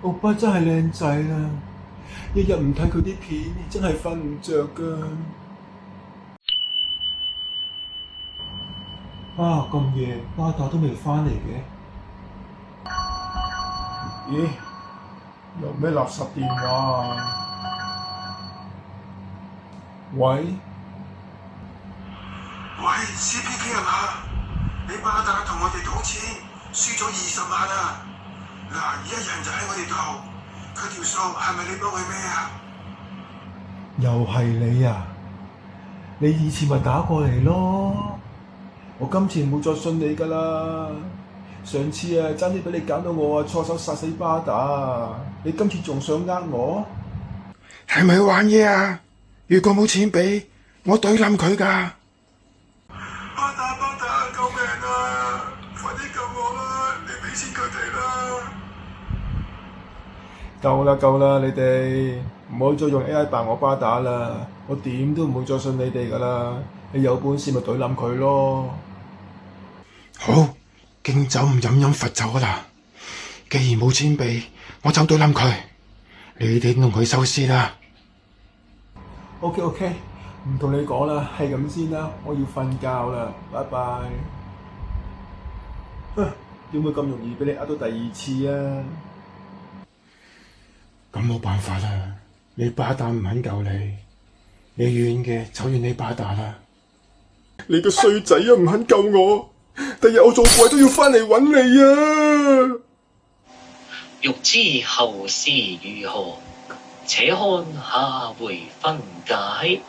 歐巴真係靚仔啦，日日唔睇佢啲片，真係瞓唔着噶。啊，咁夜，巴打都未返嚟嘅。咦？有咩垃圾電話啊？喂，CPK 係嘛？你巴打同我哋賭錢，輸咗20萬啊！嗱，而家人就喺我哋度，佢條數係咪你幫佢孭啊？又係你啊？你以前咪打過嚟咯，我今次唔會再信你噶啦。上次啊，爭啲俾你搞到我啊，錯手殺死巴打，你今次仲想呃我？係咪玩嘢啊？如果冇錢俾，我懟冧佢噶！巴打，救命啊！快啲救我啦！你俾錢佢哋啦！夠啦，你哋唔好再用 AI 扮我巴打啦，我點都唔會再信你哋噶啦。你有本事咪懟冧佢咯！好，敬酒唔飲罰酒噶啦。既然冇錢俾，我就懟冧佢。你哋同佢收屍啦。OK，唔同你講啦，係咁先啦，我要瞓覺啦，拜拜。點會咁容易俾你呃到第二次啊？咁冇辦法啦，你巴打唔肯救你，你怨嘅就怨你巴打啦。你個衰仔啊，唔肯救我，第日我做鬼都要返嚟揾你啊！欲知後事如何，且看下回分解。